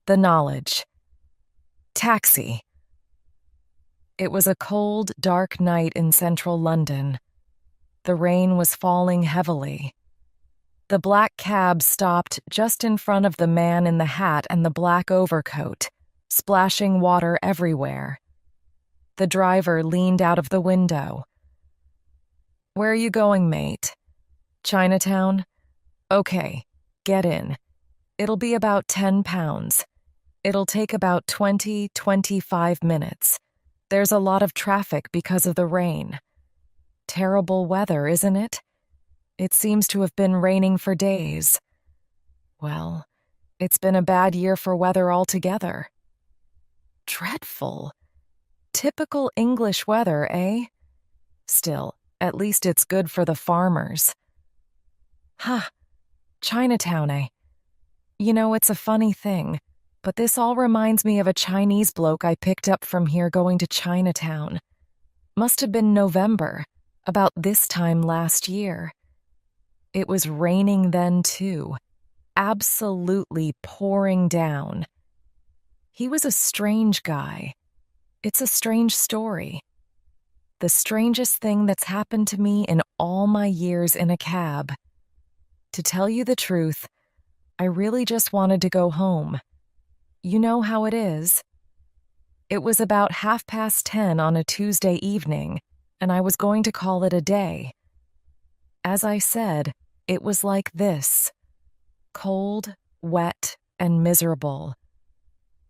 The knowledge. Taxi. It was a cold, dark night in central London. The rain was falling heavily. The black cab stopped just in front of the man in the hat and the black overcoat, splashing water everywhere. The driver leaned out of the window. "Where are you going, mate? Chinatown? Okay, get in. It'll be about £10. It'll take about 25 minutes. There's a lot of traffic because of the rain. Terrible weather, isn't it? It seems to have been raining for days. Well, it's been a bad year for weather altogether. Dreadful. Typical English weather, eh? Still, at least it's good for the farmers. Ha! Chinatown, eh? You know, it's a funny thing, but this all reminds me of a Chinese bloke I picked up from here going to Chinatown. Must have been November, about this time last year. It was raining then, too. Absolutely pouring down. He was a strange guy. It's a strange story. The strangest thing that's happened to me in all my years in a cab. To tell you the truth, I really just wanted to go home. You know how it is. It was about 10:30 on a Tuesday evening, and I was going to call it a day. As I said, it was like this: cold, wet, and miserable.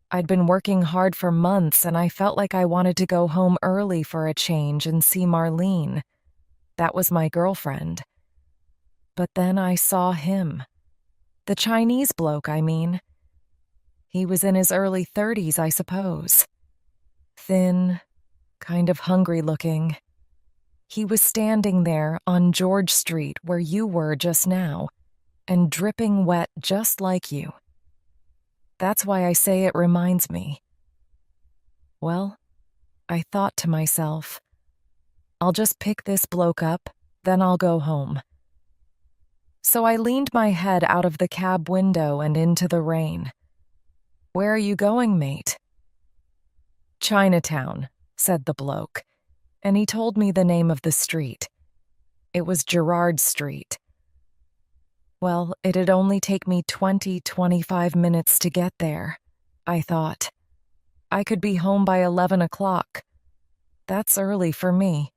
I'd been working hard for months, and I felt like I wanted to go home early for a change and see Marlene. That was my girlfriend. But then I saw him. The Chinese bloke, I mean. He was in his early 30s, I suppose. Thin, kind of hungry looking. He was standing there on George Street where you were just now, and dripping wet just like you. That's why I say it reminds me. Well, I thought to myself, I'll just pick this bloke up, then I'll go home. So I leaned my head out of the cab window and into the rain. "Where are you going, mate?" "Chinatown," said the bloke, and he told me the name of the street. It was Gerrard Street. Well, it'd only take me 25 minutes to get there, I thought. I could be home by 11 o'clock. That's early for me.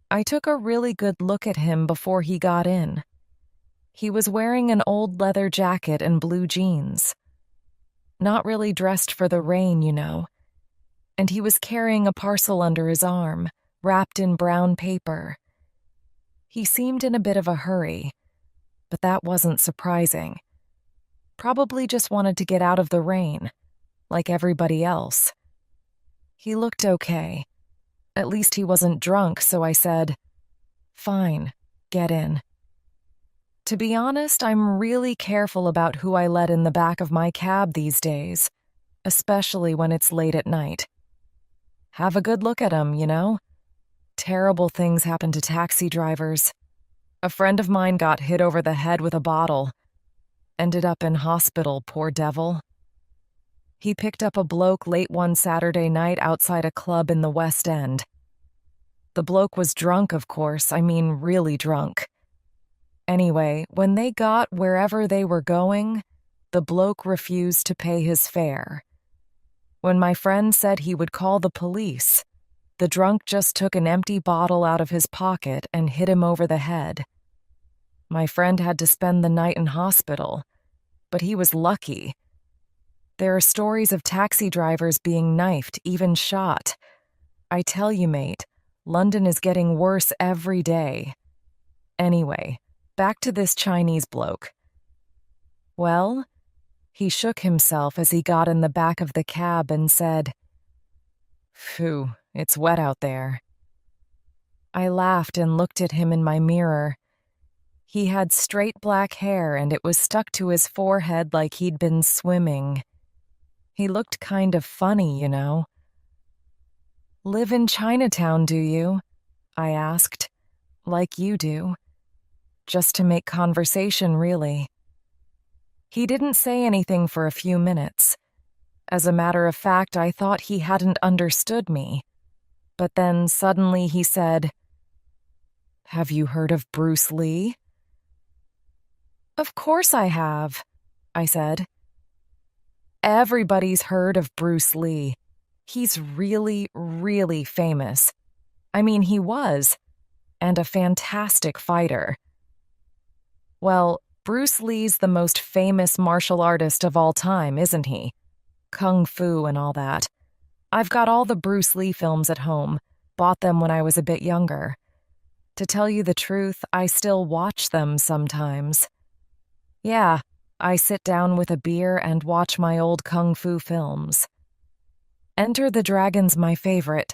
I took a really good look at him before he got in. He was wearing an old leather jacket and blue jeans. Not really dressed for the rain, you know. And he was carrying a parcel under his arm, wrapped in brown paper. He seemed in a bit of a hurry, but that wasn't surprising. Probably just wanted to get out of the rain, like everybody else. He looked okay. At least he wasn't drunk, so I said, "Fine, get in." To be honest, I'm really careful about who I let in the back of my cab these days, especially when it's late at night. Have a good look at 'em, you know? Terrible things happen to taxi drivers. A friend of mine got hit over the head with a bottle. Ended up in hospital, poor devil. He picked up a bloke late one Saturday night outside a club in the West End. The bloke was drunk, of course, I mean really drunk. Anyway, when they got wherever they were going, the bloke refused to pay his fare. When my friend said he would call the police, the drunk just took an empty bottle out of his pocket and hit him over the head. My friend had to spend the night in hospital, but he was lucky. There are stories of taxi drivers being knifed, even shot. I tell you, mate, London is getting worse every day. Anyway, back to this Chinese bloke. Well, he shook himself as he got in the back of the cab and said, "Phew, it's wet out there." I laughed and looked at him in my mirror. He had straight black hair and it was stuck to his forehead like he'd been swimming. He looked kind of funny, you know. "Live in Chinatown, do you?" I asked. "Like you do." Just to make conversation, really. He didn't say anything for a few minutes. As a matter of fact, I thought he hadn't understood me. But then suddenly he said, "Have you heard of Bruce Lee?" "Of course I have," I said. "Everybody's heard of Bruce Lee. He's really, really famous. I mean, he was, and a fantastic fighter." "Well, Bruce Lee's the most famous martial artist of all time, isn't he? Kung Fu and all that. I've got all the Bruce Lee films at home, bought them when I was a bit younger. To tell you the truth, I still watch them sometimes. Yeah, I sit down with a beer and watch my old Kung Fu films." "Enter the Dragon's my favorite,"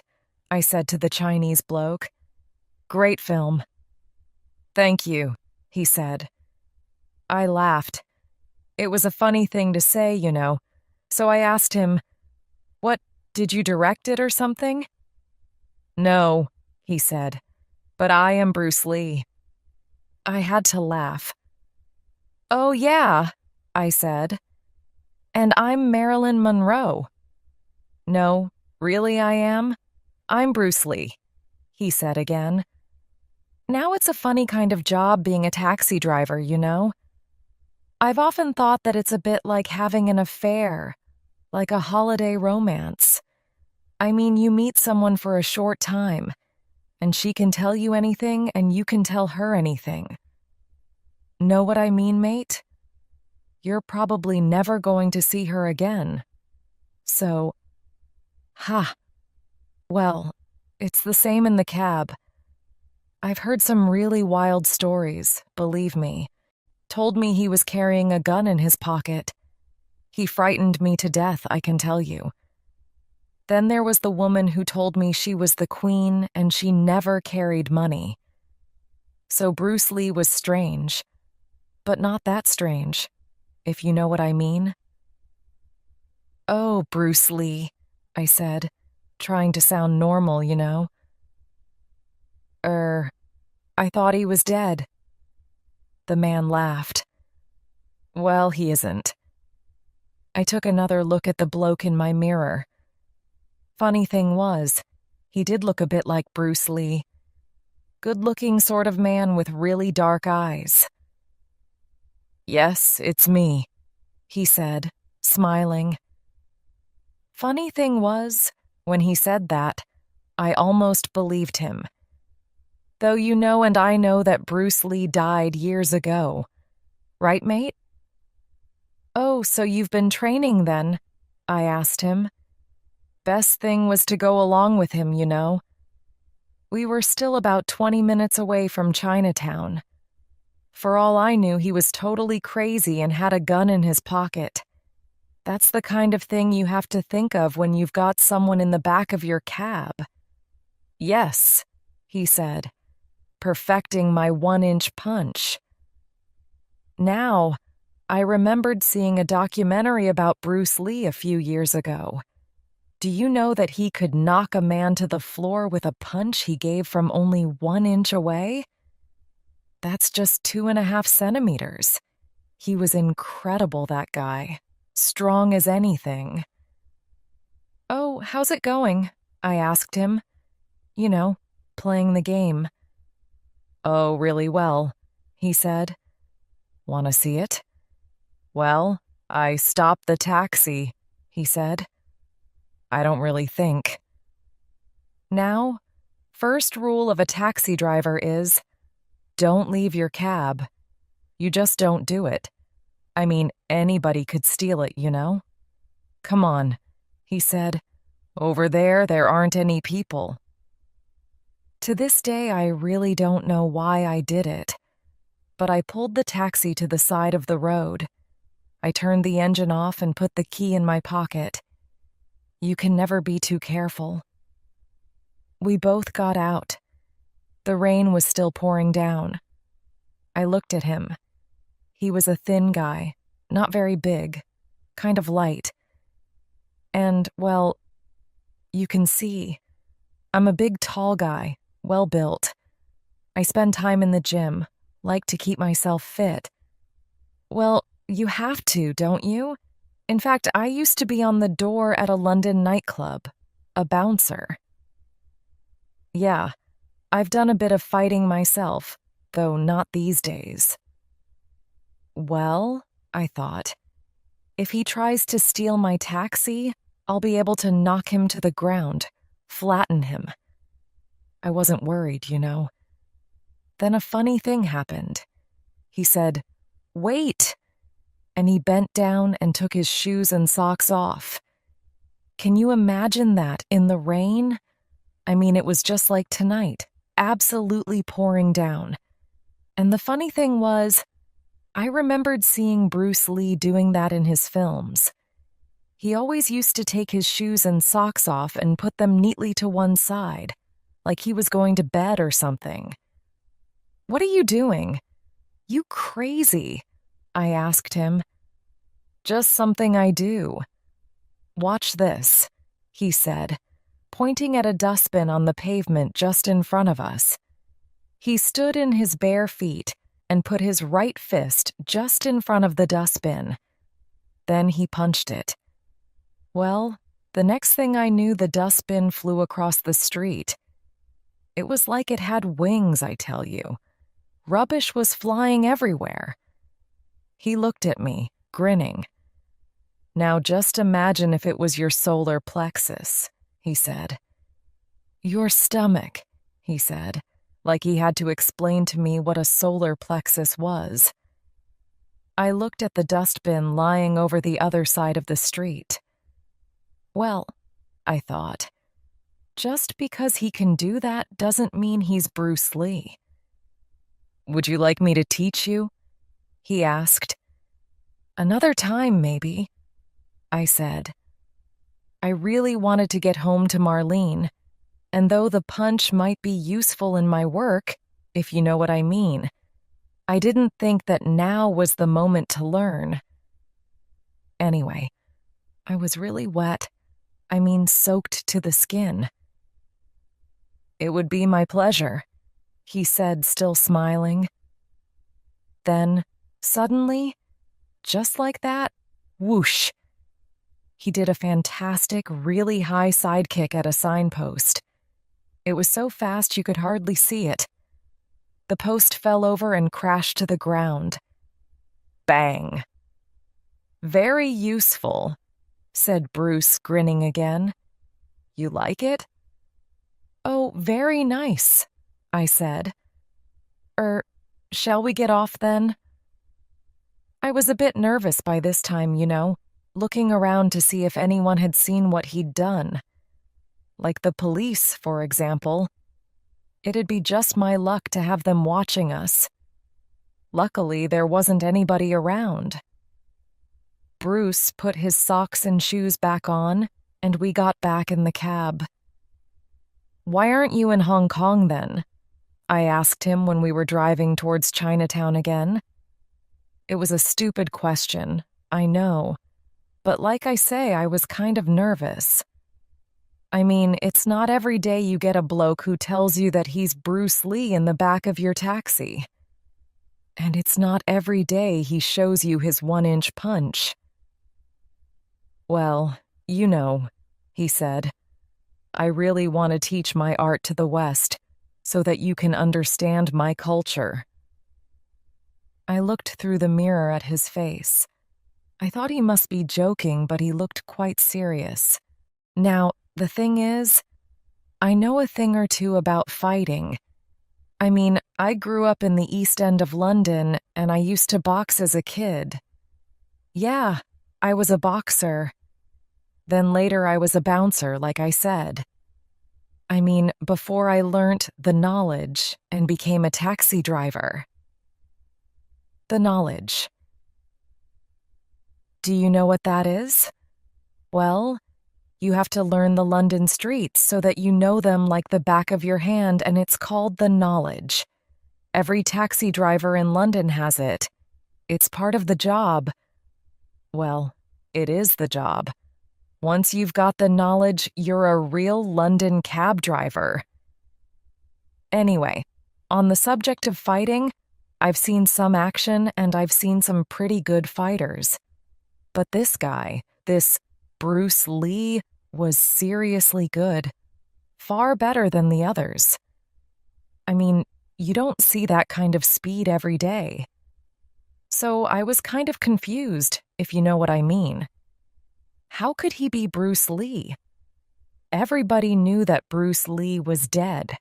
I said to the Chinese bloke. "Great film." "Thank you," he said. I laughed. It was a funny thing to say, you know, so I asked him, "What, did you direct it or something?" "No," he said, "but I am Bruce Lee." I had to laugh. "Oh, yeah," I said. "And I'm Marilyn Monroe." "No, really I am. I'm Bruce Lee," he said again. Now it's a funny kind of job being a taxi driver, you know? I've often thought that it's a bit like having an affair, like a holiday romance. I mean, you meet someone for a short time, and she can tell you anything and you can tell her anything. Know what I mean, mate? You're probably never going to see her again. So, well, it's the same in the cab. I've heard some really wild stories, believe me. Told me he was carrying a gun in his pocket. He frightened me to death, I can tell you. Then there was the woman who told me she was the queen and she never carried money. So Bruce Lee was strange, but not that strange, if you know what I mean. "Oh, Bruce Lee," I said, trying to sound normal, you know. I thought he was dead." The man laughed. "Well, he isn't." I took another look at the bloke in my mirror. Funny thing was, he did look a bit like Bruce Lee. Good-looking sort of man with really dark eyes. "Yes, it's me," he said, smiling. Funny thing was, when he said that, I almost believed him. Though you know and I know that Bruce Lee died years ago. Right, mate? "Oh, so you've been training then?" I asked him. Best thing was to go along with him, you know. We were still about 20 minutes away from Chinatown. For all I knew, he was totally crazy and had a gun in his pocket. That's the kind of thing you have to think of when you've got someone in the back of your cab. "Yes," he said, perfecting my 1-inch punch. Now, I remembered seeing a documentary about Bruce Lee a few years ago. Do you know that he could knock a man to the floor with a punch he gave from only 1 inch away? That's just 2.5 centimeters. He was incredible, that guy. Strong as anything. "Oh, how's it going?" I asked him. You know, playing the game. "Oh, really well," he said. "Want to see it?" "Well, I stopped the taxi," he said. "I don't really think." Now, first rule of a taxi driver is, don't leave your cab. You just don't do it. I mean, anybody could steal it, you know? "Come on," he said. "Over there aren't any people." To this day, I really don't know why I did it, but I pulled the taxi to the side of the road. I turned the engine off and put the key in my pocket. You can never be too careful. We both got out. The rain was still pouring down. I looked at him. He was a thin guy, not very big, kind of light. And, well, you can see, I'm a big, tall guy, well-built. I spend time in the gym, like to keep myself fit. Well, You have to, don't you? In fact, I used to be on the door at a London nightclub, a bouncer. Yeah, I've done a bit of fighting myself, though not these days. Well, I thought, if he tries to steal my taxi, I'll be able to knock him to the ground, flatten him. I wasn't worried, you know. Then a funny thing happened. He said, "Wait!" And he bent down and took his shoes and socks off. Can you imagine that in the rain? I mean, it was just like tonight, absolutely pouring down. And the funny thing was, I remembered seeing Bruce Lee doing that in his films. He always used to take his shoes and socks off and put them neatly to one side, like he was going to bed or something. "What are you doing? You crazy?" I asked him. "Just something I do. Watch this," he said, pointing at a dustbin on the pavement just in front of us. He stood in his bare feet and put his right fist just in front of the dustbin. Then he punched it. Well, the next thing I knew, the dustbin flew across the street. It was like it had wings, I tell you. Rubbish was flying everywhere. He looked at me, grinning. "Now just imagine if it was your solar plexus," he said. "Your stomach," he said, like he had to explain to me what a solar plexus was. I looked at the dustbin lying over the other side of the street. Well, I thought, just because he can do that doesn't mean he's Bruce Lee. "Would you like me to teach you?" he asked. "Another time, maybe," I said. I really wanted to get home to Marlene, and though the punch might be useful in my work, if you know what I mean, I didn't think that now was the moment to learn. Anyway, I was really wet. I mean, soaked to the skin. "It would be my pleasure," he said, still smiling. Then, suddenly, just like that, whoosh. He did a fantastic, really high sidekick at a signpost. It was so fast you could hardly see it. The post fell over and crashed to the ground. Bang. "Very useful," said Bruce, grinning again. "You like it?" "Oh, very nice," I said. Shall we get off then?" I was a bit nervous by this time, you know, looking around to see if anyone had seen what he'd done. Like the police, for example. It'd be just my luck to have them watching us. Luckily, there wasn't anybody around. Bruce put his socks and shoes back on, and we got back in the cab. "Why aren't you in Hong Kong then?" I asked him when we were driving towards Chinatown again. It was a stupid question, I know, but like I say, I was kind of nervous. I mean, it's not every day you get a bloke who tells you that he's Bruce Lee in the back of your taxi. And it's not every day he shows you his 1-inch punch. "Well, you know," he said, "I really want to teach my art to the West so that you can understand my culture." I looked through the mirror at his face. I thought he must be joking, but he looked quite serious. Now, the thing is, I know a thing or two about fighting. I mean, I grew up in the East End of London, and I used to box as a kid. Yeah, I was a boxer. Then later I was a bouncer, like I said. I mean, before I learnt the knowledge and became a taxi driver. The knowledge. Do you know what that is? Well, you have to learn the London streets so that you know them like the back of your hand, and it's called the knowledge. Every taxi driver in London has it. It's part of the job. Well, it is the job. Once you've got the knowledge, you're a real London cab driver. Anyway, on the subject of fighting, I've seen some action and I've seen some pretty good fighters. But this guy, this Bruce Lee, was seriously good. Far better than the others. I mean, you don't see that kind of speed every day. So I was kind of confused, if you know what I mean. How could he be Bruce Lee? Everybody knew that Bruce Lee was dead.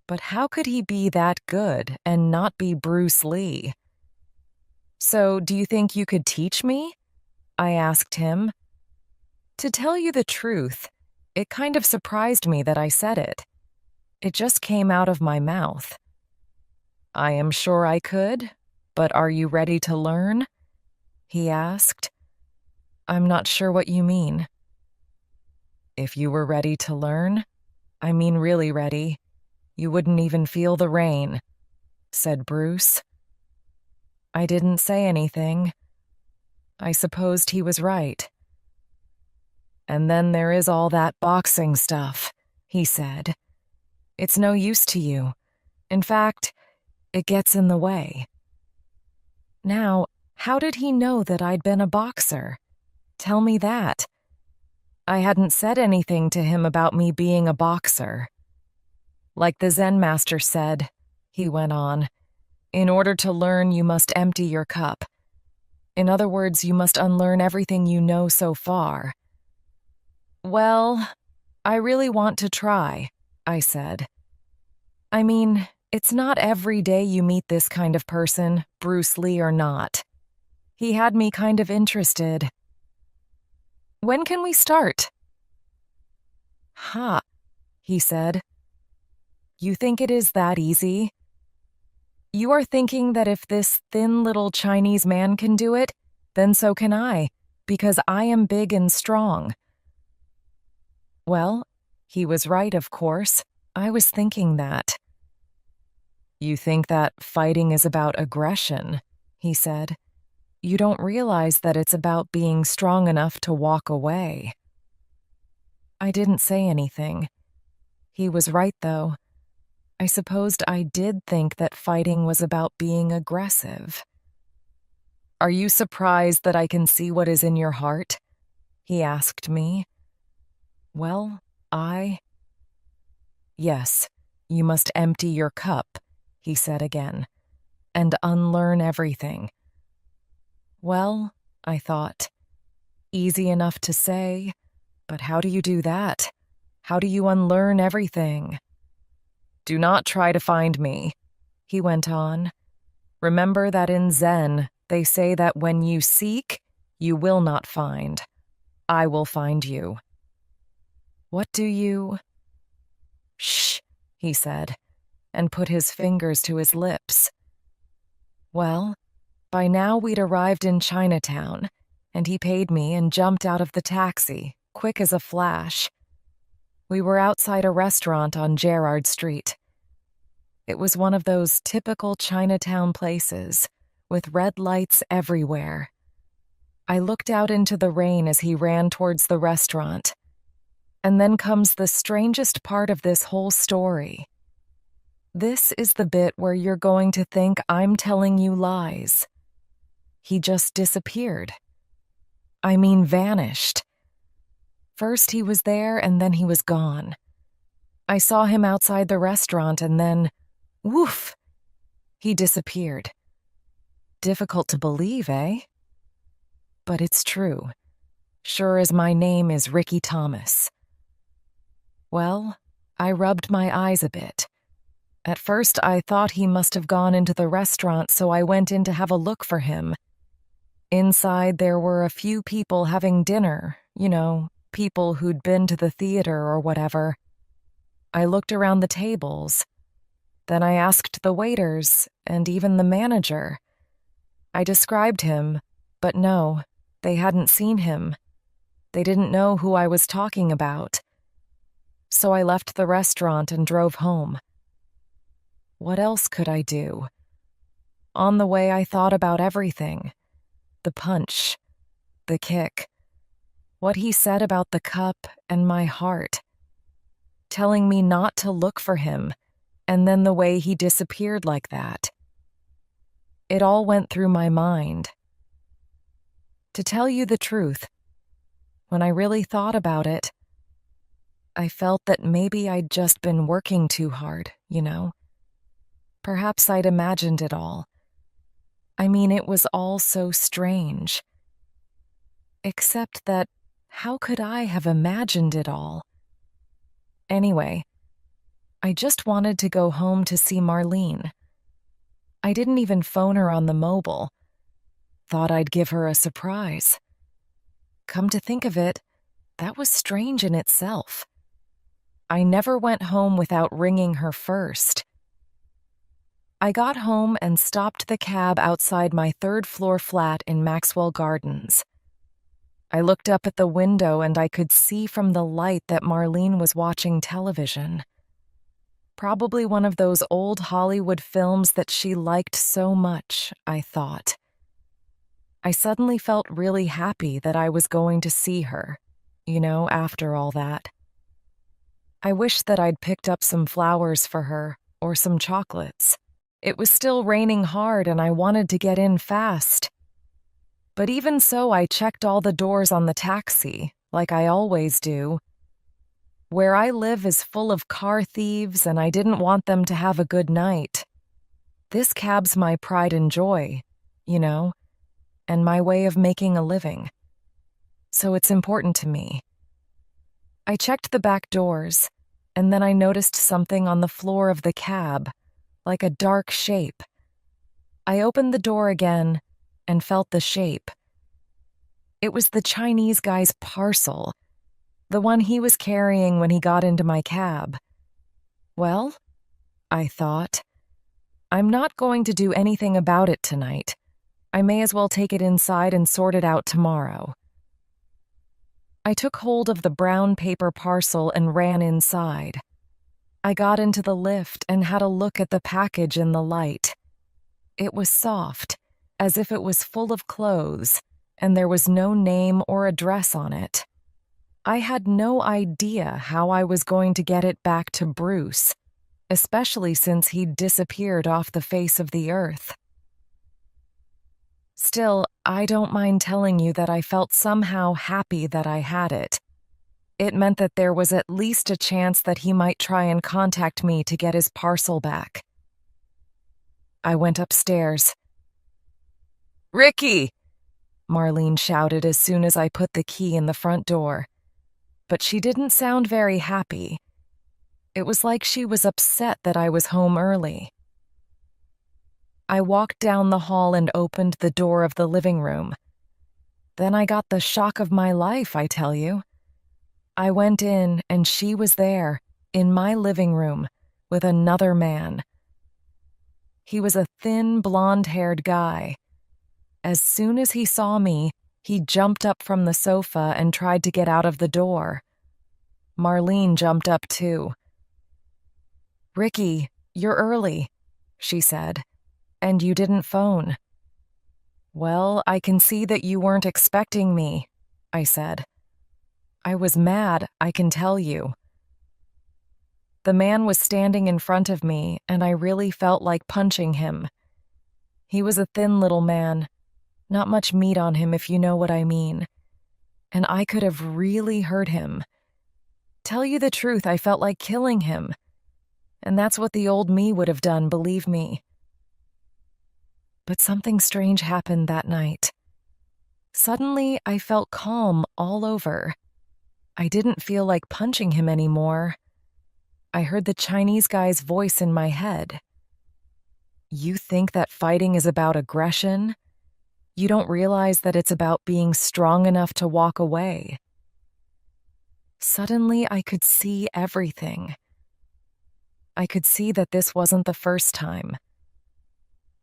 But how could he be that good and not be Bruce Lee? So, do you think you could teach me? I asked him. To tell you the truth, it kind of surprised me that I said it. It just came out of my mouth. I am sure I could, but are you ready to learn? He asked. I'm not sure what you mean. If you were ready to learn, I mean really ready, you wouldn't even feel the rain, said Bruce. I didn't say anything. I supposed he was right. And then there is all that boxing stuff, he said. It's no use to you. In fact, it gets in the way. Now, how did he know that I'd been a boxer? Tell me that. I hadn't said anything to him about me being a boxer. Like the Zen master said, he went on, in order to learn, you must empty your cup. In other words, you must unlearn everything you know so far. Well, I really want to try, I said. I mean, it's not every day you meet this kind of person, Bruce Lee or not. He had me kind of interested. When can we start? Ha, he said. You think it is that easy? You are thinking that if this thin little Chinese man can do it, then so can I, because I am big and strong. Well, he was right, of course. I was thinking that. You think that fighting is about aggression, he said. You don't realize that it's about being strong enough to walk away. I didn't say anything. He was right, though. I supposed I did think that fighting was about being aggressive. Are you surprised that I can see what is in your heart? He asked me. Well, Yes, you must empty your cup, he said again, and unlearn everything. Well, I thought, easy enough to say, but how do you do that? How do you unlearn everything? Do not try to find me, he went on. Remember that in Zen, they say that when you seek, you will not find. I will find you. What do you... Shh, he said, and put his fingers to his lips. Well, by now we'd arrived in Chinatown, and he paid me and jumped out of the taxi, quick as a flash. We were outside a restaurant on Gerrard Street. It was one of those typical Chinatown places, with red lights everywhere. I looked out into the rain as he ran towards the restaurant. And then comes the strangest part of this whole story. This is the bit where you're going to think I'm telling you lies. He just disappeared. I mean, vanished. First he was there and then he was gone. I saw him outside the restaurant and then, woof, he disappeared. Difficult to believe, eh? But it's true. Sure as my name is Ricky Thomas. Well, I rubbed my eyes a bit. At first, I thought he must have gone into the restaurant, so I went in to have a look for him. Inside, there were a few people having dinner, people who'd been to the theater or whatever. I looked around the tables. Then I asked the waiters, and even the manager. I described him, but no, they hadn't seen him. They didn't know who I was talking about. So I left the restaurant and drove home. What else could I do? On the way, I thought about everything. The punch, the kick, what he said about the cup and my heart, telling me not to look for him, and then the way he disappeared like that. It all went through my mind. To tell you the truth, when I really thought about it, I felt that maybe I'd just been working too hard, you know? Perhaps I'd imagined it all. I mean, it was all so strange. Except that, how could I have imagined it all? Anyway, I just wanted to go home to see Marlene. I didn't even phone her on the mobile. Thought I'd give her a surprise. Come to think of it, that was strange in itself. I never went home without ringing her first. I got home and stopped the cab outside my third-floor flat in Maxwell Gardens. I looked up at the window and I could see from the light that Marlene was watching television. Probably one of those old Hollywood films that she liked so much, I thought. I suddenly felt really happy that I was going to see her, after all that. I wished that I'd picked up some flowers for her or some chocolates. It was still raining hard and I wanted to get in fast. But even so, I checked all the doors on the taxi, like I always do. Where I live is full of car thieves and I didn't want them to have a good night. This cab's my pride and joy, and my way of making a living. So it's important to me. I checked the back doors, and then I noticed something on the floor of the cab, like a dark shape. I opened the door again and felt the shape. It was the Chinese guy's parcel, the one he was carrying when he got into my cab. Well, I thought, I'm not going to do anything about it tonight. I may as well take it inside and sort it out tomorrow. I took hold of the brown paper parcel and ran inside. I got into the lift and had a look at the package in the light. It was soft, as if it was full of clothes, and there was no name or address on it. I had no idea how I was going to get it back to Bruce, especially since he'd disappeared off the face of the earth. Still, I don't mind telling you that I felt somehow happy that I had it. It meant that there was at least a chance that he might try and contact me to get his parcel back. I went upstairs. "Ricky!" Marlene shouted as soon as I put the key in the front door. But she didn't sound very happy. It was like she was upset that I was home early. I walked down the hall and opened the door of the living room. Then I got the shock of my life, I tell you. I went in and she was there, in my living room, with another man. He was a thin, blonde-haired guy. As soon as he saw me, he jumped up from the sofa and tried to get out of the door. Marlene jumped up too. "Ricky, you're early," she said, "and you didn't phone." "Well, I can see that you weren't expecting me," I said. I was mad, I can tell you. The man was standing in front of me, and I really felt like punching him. He was a thin little man, not much meat on him if you know what I mean, and I could have really hurt him. Tell you the truth, I felt like killing him, and that's what the old me would have done, believe me. But something strange happened that night. Suddenly, I felt calm all over. I didn't feel like punching him anymore. I heard the Chinese guy's voice in my head. "You think that fighting is about aggression? You don't realize that it's about being strong enough to walk away." Suddenly, I could see everything. I could see that this wasn't the first time.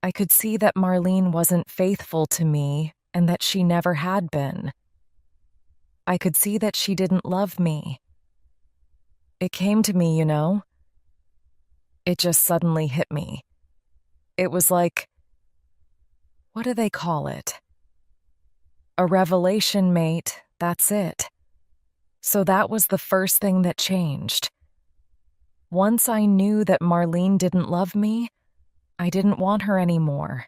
I could see that Marlene wasn't faithful to me and that she never had been. I could see that she didn't love me. It came to me, It just suddenly hit me. It was like, what do they call it? A revelation, mate, that's it. So that was the first thing that changed. Once I knew that Marlene didn't love me, I didn't want her anymore.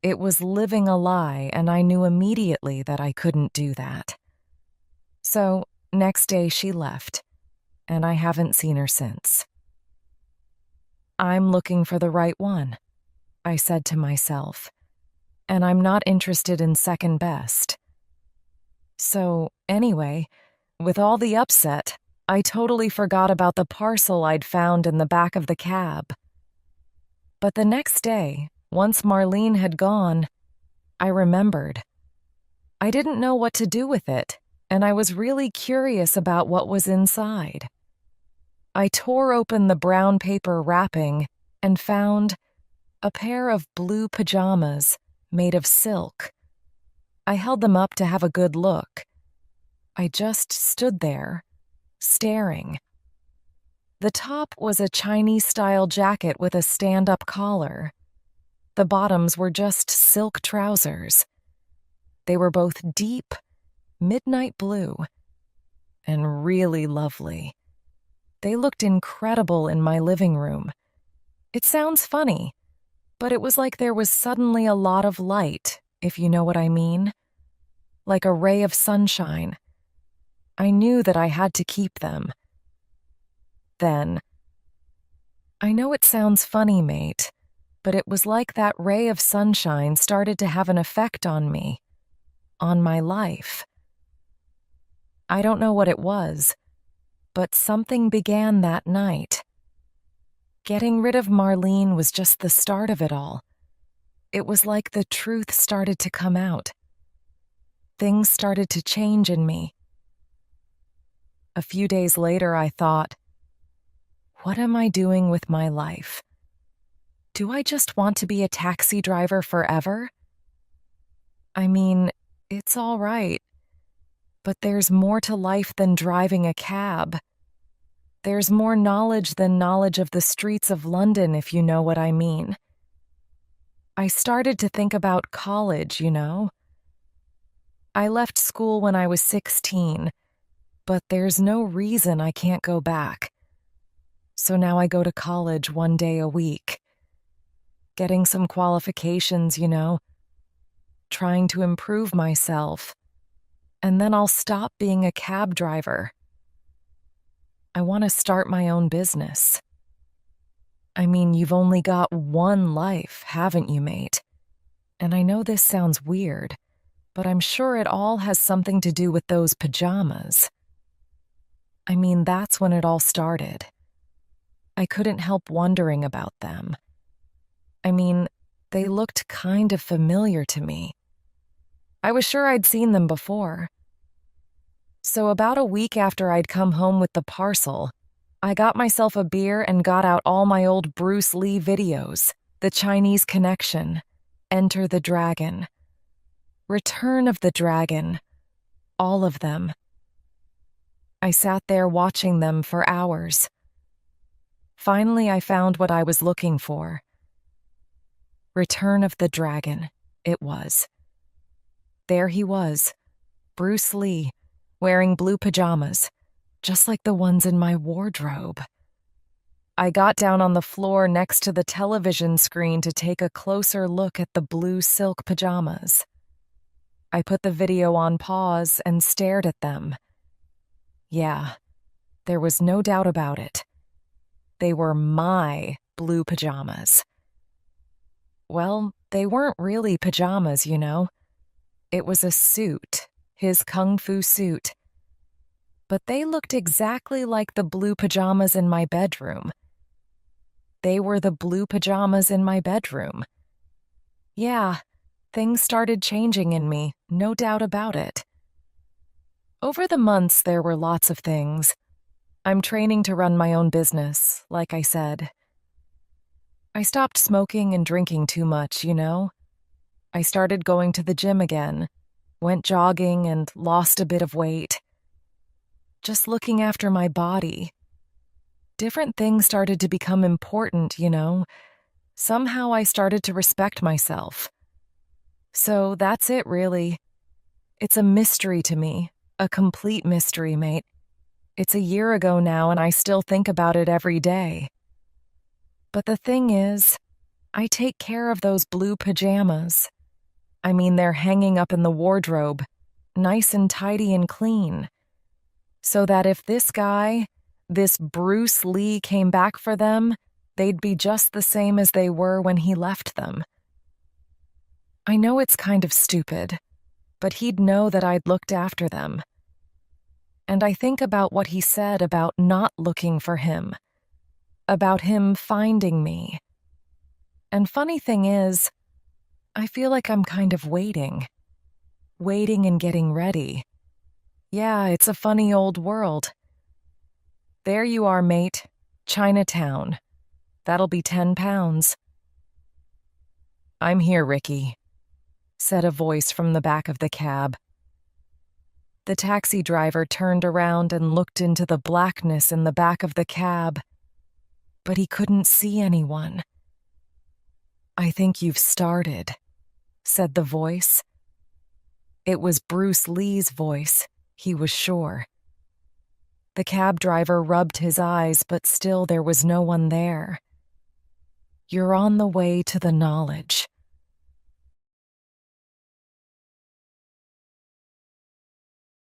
It was living a lie, and I knew immediately that I couldn't do that. So, next day she left, and I haven't seen her since. I'm looking for the right one, I said to myself, and I'm not interested in second best. So, anyway, with all the upset, I totally forgot about the parcel I'd found in the back of the cab. But the next day, once Marlene had gone, I remembered. I didn't know what to do with it, and I was really curious about what was inside. I tore open the brown paper wrapping and found a pair of blue pajamas made of silk. I held them up to have a good look. I just stood there, staring. The top was a Chinese-style jacket with a stand-up collar. The bottoms were just silk trousers. They were both deep, midnight blue, and really lovely. They looked incredible in my living room. It sounds funny, but it was like there was suddenly a lot of light, if you know what I mean. Like a ray of sunshine. I knew that I had to keep them. Then, I know it sounds funny, mate, but it was like that ray of sunshine started to have an effect on me, on my life. I don't know what it was, but something began that night. Getting rid of Marlene was just the start of it all. It was like the truth started to come out. Things started to change in me. A few days later, I thought, what am I doing with my life? Do I just want to be a taxi driver forever? I mean, it's all right, but there's more to life than driving a cab. There's more knowledge than knowledge of the streets of London, if you know what I mean. I started to think about college, you know. I left school when I was 16, but there's no reason I can't go back. So now I go to college one day a week. Getting some qualifications, you know. Trying to improve myself. And then I'll stop being a cab driver. I want to start my own business. I mean, you've only got one life, haven't you, mate? And I know this sounds weird, but I'm sure it all has something to do with those pajamas. I mean, that's when it all started. I couldn't help wondering about them. I mean, they looked kind of familiar to me. I was sure I'd seen them before. So about a week after I'd come home with the parcel, I got myself a beer and got out all my old Bruce Lee videos, The Chinese Connection, Enter the Dragon, Return of the Dragon, all of them. I sat there watching them for hours. Finally, I found what I was looking for. Return of the Dragon, it was. There he was, Bruce Lee, wearing blue pajamas, just like the ones in my wardrobe. I got down on the floor next to the television screen to take a closer look at the blue silk pajamas. I put the video on pause and stared at them. Yeah, there was no doubt about it. They were my blue pajamas. Well, they weren't really pajamas, you know. It was a suit, his kung fu suit. But they looked exactly like the blue pajamas in my bedroom. They were the blue pajamas in my bedroom. Yeah, things started changing in me, no doubt about it. Over the months, there were lots of things. I'm training to run my own business, like I said. I stopped smoking and drinking too much, you know. I started going to the gym again, went jogging and lost a bit of weight. Just looking after my body. Different things started to become important, you know. Somehow I started to respect myself. So that's it, really. It's a mystery to me, a complete mystery, mate. It's a year ago now, and I still think about it every day. But the thing is, I take care of those blue pajamas. I mean, they're hanging up in the wardrobe, nice and tidy and clean. So that if this guy, this Bruce Lee, came back for them, they'd be just the same as they were when he left them. I know it's kind of stupid, but he'd know that I'd looked after them. And I think about what he said about not looking for him, about him finding me. And funny thing is, I feel like I'm kind of waiting and getting ready. Yeah, it's a funny old world. There you are, mate. Chinatown. That'll be £10. I'm here, Ricky, said a voice from the back of the cab. The taxi driver turned around and looked into the blackness in the back of the cab, but he couldn't see anyone. I think you've started, said the voice. It was Bruce Lee's voice, he was sure. The cab driver rubbed his eyes, but still there was no one there. You're on the way to the knowledge.